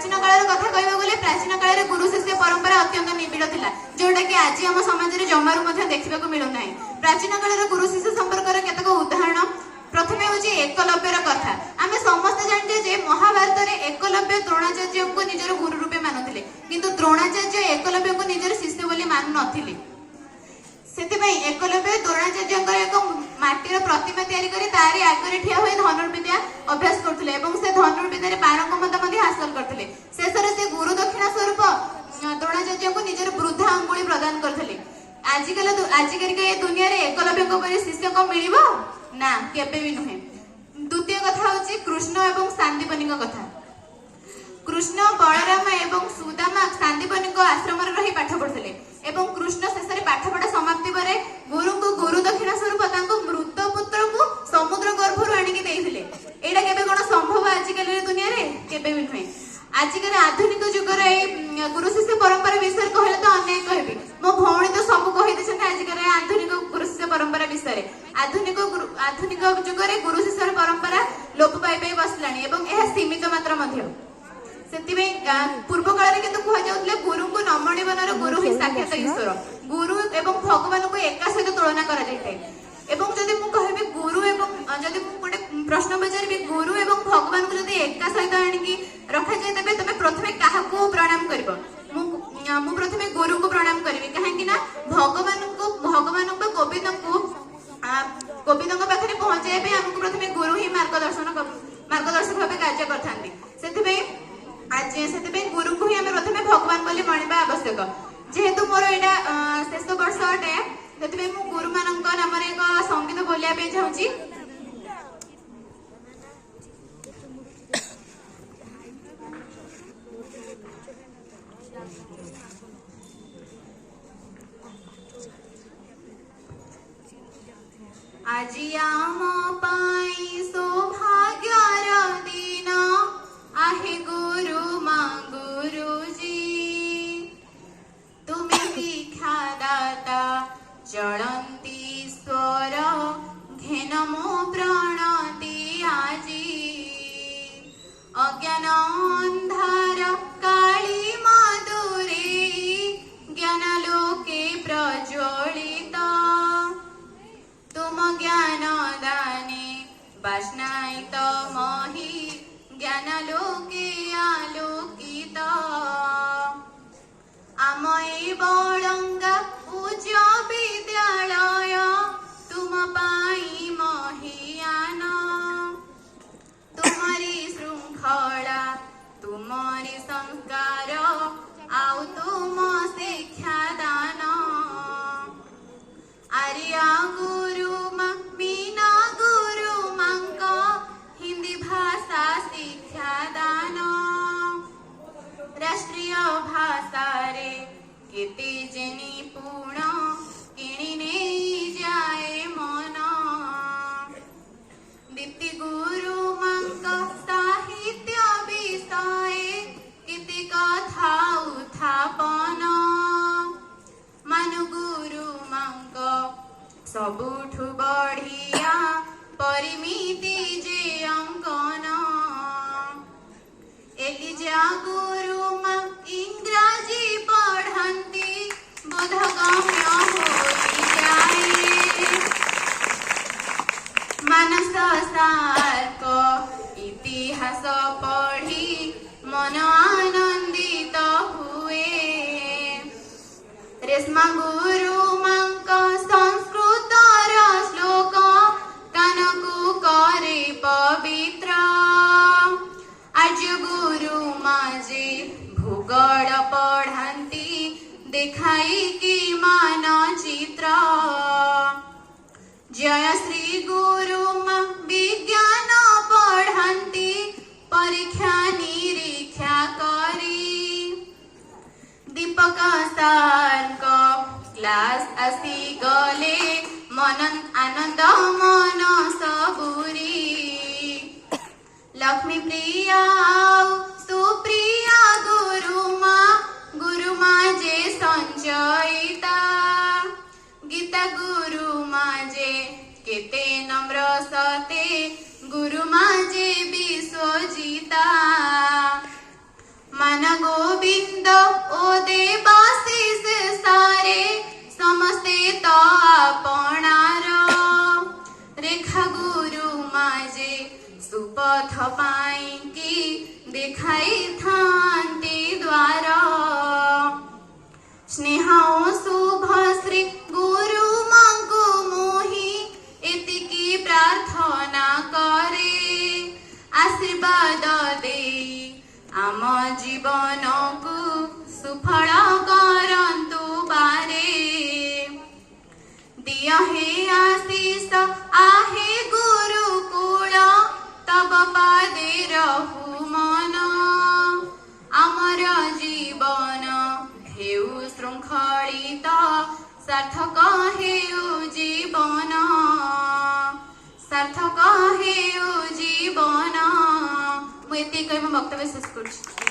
प्राचीन काल कथा कहबा प्राचीन काल गुरु शिष्य परंपरा अत्यंत निबिड़ थिला जोटा कि आज आम समाज में जमारू देखा मिलूना। प्राचीन काल गुरु शिष्य संपर्क केतक उदाहरण प्रथमे हूँ एकलव्यर कथा। आम समस्त जानते जे महाभारत में एकलव्य द्रोणाचार्य को निजर गुरु रूपे मानुले किंतु द्रोणाचार्य एकलव्य को निजर शिष्य बोली मानु नथिले। सेतिपई एकलव्य द्रोणाचार्य एक माटीर प्रतिमा तैयारी करी तारी आगे ठिया हुए धनुर्विद्या अभ्यास करथिले एवं से धनुर्विद्या पारंगमता मध्ये हासिल करथिले। शेषर से गुरु दक्षिणा स्वरूप द्रोणाचार्य को निजर वृद्धा अंगुली प्रदान करथिले। आजिकल के दुनिया रे एकलव्य को परि शिष्य को मिलिबो ना केबे भी नुहे। द्वितीय कथा होची कृष्ण एवं सांदीपनी कथा। कृष्ण बलराम एवं सुदामा सांदीपनी आश्रम रही पाठ पढ़ुଥିଲେ एवं कृष्ण शेष पाठपढ़ा समाप्ति पर गुरु को गुरु दक्षिणा स्वरूप मृत पुत्र को समुद्र गर्भर आणिकी देइथिले। एटा केबे कोन संभव आजिकल दुनिया रे केबे भी नुहे। आजिकल आधुनिक जुगर गुरु शिष्य परंपरा विषय कहले तो अनेक कहबी मो भौणी तो सब कहि देछन। आजिकल आधुनिक गुरु शिष्य परंपरा विषय आधुनिक जुगर गुरु शिष्य परंपरा लोप पाई बसलानी एवं यह सीमित मात्र मध्य। पूर्व काल में किंतु कहुले गुरु को नमणी बनर गुरु ही साक्षात ईश्वर। गुरु एवं भगवान को एका सहित तुलना करा जायते। एवं जदि मु कहबी गुरु एवं जदि मु गोटे प्रश्न पचारि गुरु एवं भगवान को जदि एका सहित आनिकी रखा जाय तबे तबे प्रथमे काहाको प्रणाम करबो। मु प्रथमे गुरु को प्रणाम करबी काहेकि ना भगवान को गोविंद पाखरे पहुंचाय पे हमको प्रथमे गुरु ही मार्गदर्शक भाबे कार्य करथांती। सेतिबे आज से गुरु को ही आम प्रथम भगवान बोली मानिबा आवश्यक। जेहेतु मोर यहाँ शेष वर्ष अटे से गुरु मान नाम एक संगीत बोलिया चाहूँगी। आज आम पाई सौभाग्यर दिन आहे गुरु माँ गुरुजी तुम्हें दीक्षा दाता चलंती स्वर घेन मो प्रणति आजी अज्ञान अंधार काली मधुरे ज्ञान लोके प्रज्वलित तुम ज्ञान दाने वासनायित मही ज्ञान लोके आलोकित आमय बड़ंगा पूज्य विद्यालय तुम पाई महियान तुम्हारी श्रृंखला तुम्हारी संस्कार आउ तुम शिक्षा दान आर्या गुरु मीना गुरु मांक हिंदी भाषा शिक्षा दान राष्ट्रीय भाषा रे केते जेनी पूर्ण किणी नहीं जाए मन दीप्ति गुरु मांक साहित्य विषय केते कथा उत्थापन मानु गुरु मांक सबुठु बढ़िया परिमिति जे अंकन एलिजा गुरु मां इंग्राजी पढ़ंती बोधगम्य होई जाए मानस सार्क इतिहास पढ़ी मन आनंदित हुए रेशमा गुरु मां संस्कृत श्लोक कानकु करे पवित्र आज गुरु माजे भूगोल पढ़ंती देखाई कि मानचित्र जय श्री गुरु मां विज्ञान पढ़ंती परीक्षा निरीक्षा करी दीपक सार क्लास आसी गले मन आनंद मन सबुरी लक्ष्मी प्रिया सुप्रिया गुरु माँ जे संचयिता गीता गुरु माँ जे केते नम्र सते गुरु माँ जे विश्वजिता गोविंद ओ देवाशीष सारे समस्ते तो आपणार रेखा गुरु माजे सुपथ पाई की देखाई थांती द्वार स्नेह शुभ श्री गुरु मांगो मोहि एतिकी प्रार्थना करे आशीर्वाद दे आम जीवन को सुफल करंतु बारे दिया हे आशीष आहे गुरुकुल तब पादे रहु मन आमर जीवन हेउ श्रृंखलित सार्थक हेउ जीवन सार्थक हेउ जीवन मुझे कहीं वक्तव्य शेष कर